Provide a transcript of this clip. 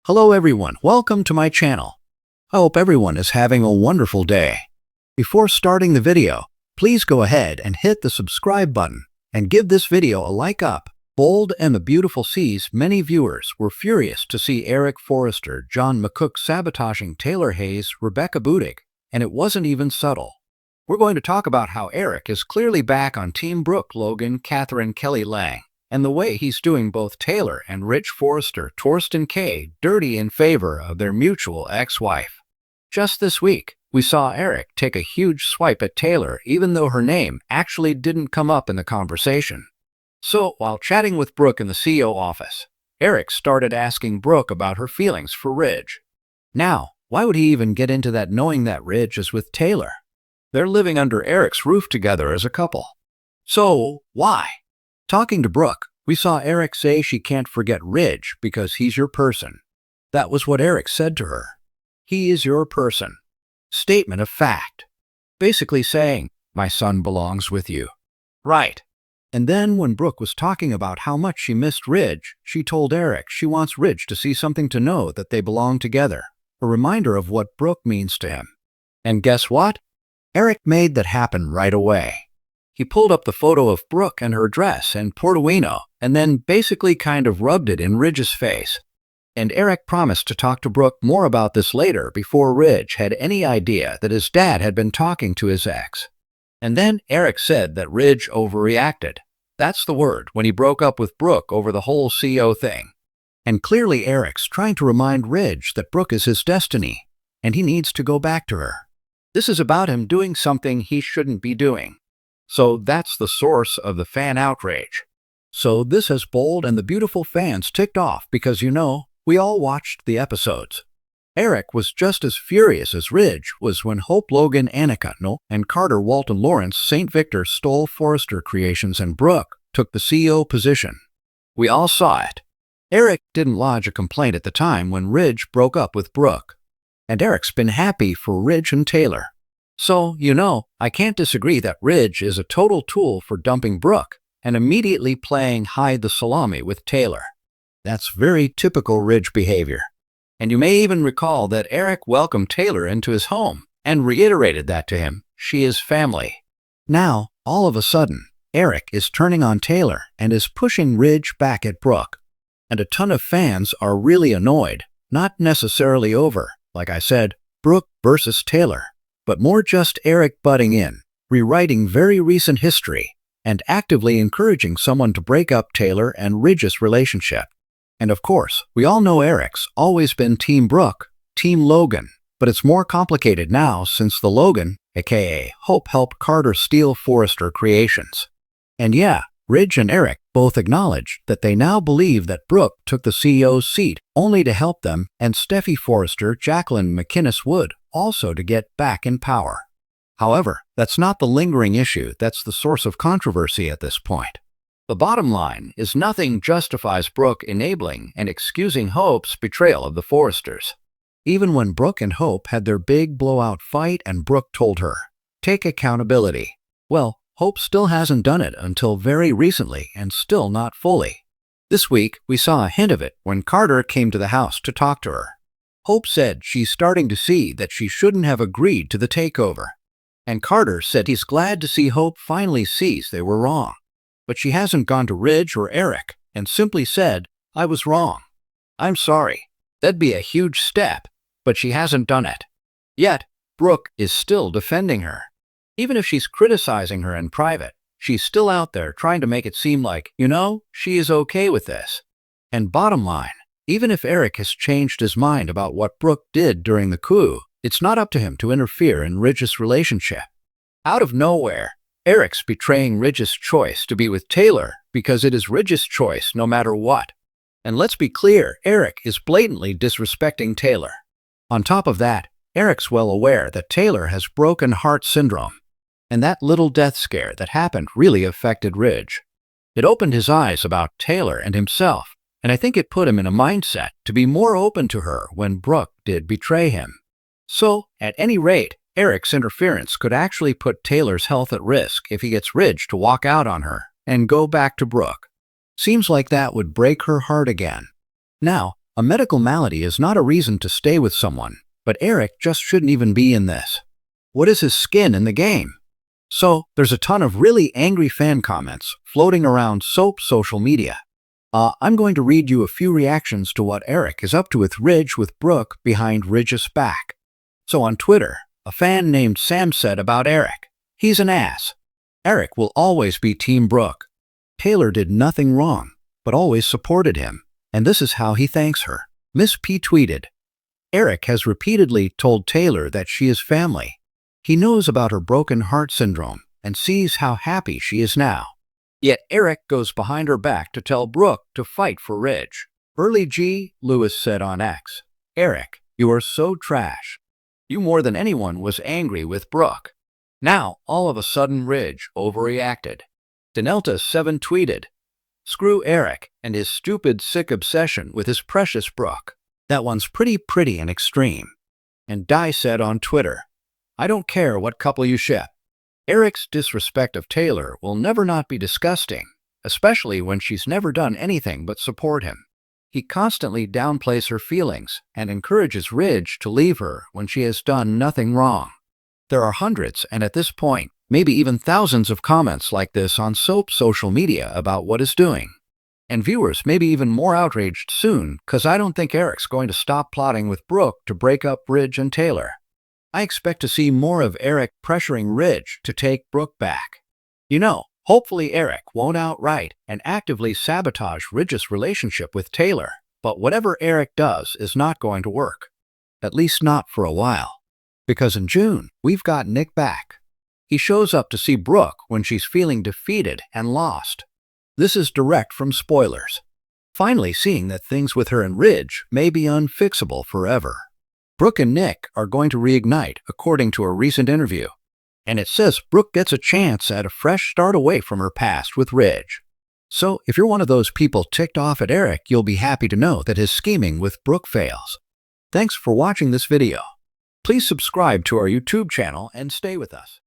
Hello everyone, welcome to my channel. I hope everyone is having a wonderful day. Before starting the video, please go ahead and hit the subscribe button and give this video a like up. Bold and the Beautiful Seas, many viewers were furious to see Eric Forrester, John McCook sabotaging Taylor Hayes, Rebecca Budig, and it wasn't even subtle. We're going to talk about how Eric is clearly back on Team Brooke Logan, Catherine Kelly Lang, and the way he's doing both Taylor and Rich Forrester, Torsten K, dirty in favor of their mutual ex-wife. Just this week, we saw Eric take a huge swipe at Taylor even though her name actually didn't come up in the conversation. So, while chatting with Brooke in the CEO office, Eric started asking Brooke about her feelings for Ridge. Now, why would he even get into that knowing that Ridge is with Taylor? They're living under Eric's roof together as a couple. So, why? Talking to Brooke, we saw Eric say she can't forget Ridge because he's your person. That was what Eric said to her. He is your person. Statement of fact. Basically saying, my son belongs with you. Right. And then when Brooke was talking about how much she missed Ridge, she told Eric she wants Ridge to see something to know that they belong together, a reminder of what Brooke means to him. And guess what? Eric made that happen right away. He pulled up the photo of Brooke and her dress and Portofino, and then basically kind of rubbed it in Ridge's face. And Eric promised to talk to Brooke more about this later before Ridge had any idea that his dad had been talking to his ex. And then Eric said that Ridge overreacted. That's the word when he broke up with Brooke over the whole CEO thing. And clearly Eric's trying to remind Ridge that Brooke is his destiny, and he needs to go back to her. This is about him doing something he shouldn't be doing. So that's the source of the fan outrage. So this has Bold and the Beautiful fans ticked off because, we all watched the episodes. Eric was just as furious as Ridge was when Hope Logan Annika No and Carter Walton Lawrence St. Victor stole Forrester Creations and Brooke took the CEO position. We all saw it. Eric didn't lodge a complaint at the time when Ridge broke up with Brooke. And Eric's been happy for Ridge and Taylor. So, I can't disagree that Ridge is a total tool for dumping Brooke and immediately playing hide the salami with Taylor. That's very typical Ridge behavior. And you may even recall that Eric welcomed Taylor into his home and reiterated that to him, she is family. Now, all of a sudden, Eric is turning on Taylor and is pushing Ridge back at Brooke. And a ton of fans are really annoyed, not necessarily over, like I said, Brooke versus Taylor, but more just Eric butting in, rewriting very recent history, and actively encouraging someone to break up Taylor and Ridge's relationship. And of course, we all know Eric's always been Team Brooke, Team Logan, but it's more complicated now since the Logan, aka Hope, helped Carter steal Forrester Creations. And yeah, Ridge and Eric both acknowledged that they now believe that Brooke took the CEO's seat only to help them and Steffi Forrester, Jacqueline McInnes Wood, also to get back in power. However, that's not the lingering issue that's the source of controversy at this point. The bottom line is nothing justifies Brooke enabling and excusing Hope's betrayal of the Forresters. Even when Brooke and Hope had their big blowout fight and Brooke told her, take accountability. Well, Hope still hasn't done it until very recently and still not fully. This week, we saw a hint of it when Carter came to the house to talk to her. Hope said she's starting to see that she shouldn't have agreed to the takeover. And Carter said he's glad to see Hope finally sees they were wrong. But she hasn't gone to Ridge or Eric and simply said, I was wrong. I'm sorry. That'd be a huge step, but she hasn't done it. Yet, Brooke is still defending her. Even if she's criticizing her in private, she's still out there trying to make it seem like, she is okay with this. And bottom line, even if Eric has changed his mind about what Brooke did during the coup, it's not up to him to interfere in Ridge's relationship. Out of nowhere, Eric's betraying Ridge's choice to be with Taylor because it is Ridge's choice no matter what. And let's be clear, Eric is blatantly disrespecting Taylor. On top of that, Eric's well aware that Taylor has broken heart syndrome. And that little death scare that happened really affected Ridge. It opened his eyes about Taylor and himself, and I think it put him in a mindset to be more open to her when Brooke did betray him. So, at any rate, Eric's interference could actually put Taylor's health at risk if he gets Ridge to walk out on her and go back to Brooke. Seems like that would break her heart again. Now, A medical malady is not a reason to stay with someone, but Eric just shouldn't even be in this. What is his skin in the game? So, there's a ton of really angry fan comments floating around Soap social media. I'm going to read you a few reactions to what Eric is up to with Ridge with Brooke behind Ridge's back. So on Twitter, a fan named Sam said about Eric, "He's an ass. Eric will always be Team Brooke. Taylor did nothing wrong, but always supported him, and this is how he thanks her." Miss P tweeted, "Eric has repeatedly told Taylor that she is family. He knows about her broken heart syndrome and sees how happy she is now. Yet Eric goes behind her back to tell Brooke to fight for Ridge." Burley G. Lewis said on X, "Eric, you are so trash. You more than anyone was angry with Brooke. Now, all of a sudden Ridge overreacted." Denelta7 tweeted, "Screw Eric and his stupid sick obsession with his precious Brooke. That one's pretty and extreme." And Di said on Twitter, "I don't care what couple you ship. Eric's disrespect of Taylor will never not be disgusting, especially when she's never done anything but support him. He constantly downplays her feelings and encourages Ridge to leave her when she has done nothing wrong." There are hundreds, and at this point, maybe even thousands of comments like this on Soap social media about what is doing. And viewers may be even more outraged soon, cause I don't think Eric's going to stop plotting with Brooke to break up Ridge and Taylor. I expect to see more of Eric pressuring Ridge to take Brooke back. Hopefully Eric won't outright and actively sabotage Ridge's relationship with Taylor, but whatever Eric does is not going to work. At least not for a while. Because in June, we've got Nick back. He shows up to see Brooke when she's feeling defeated and lost. This is direct from spoilers. Finally seeing that things with her and Ridge may be unfixable forever. Brooke and Nick are going to reignite, according to a recent interview. And it says Brooke gets a chance at a fresh start away from her past with Ridge. So if you're one of those people ticked off at Eric, you'll be happy to know that his scheming with Brooke fails. Thanks for watching this video. Please subscribe to our YouTube channel and stay with us.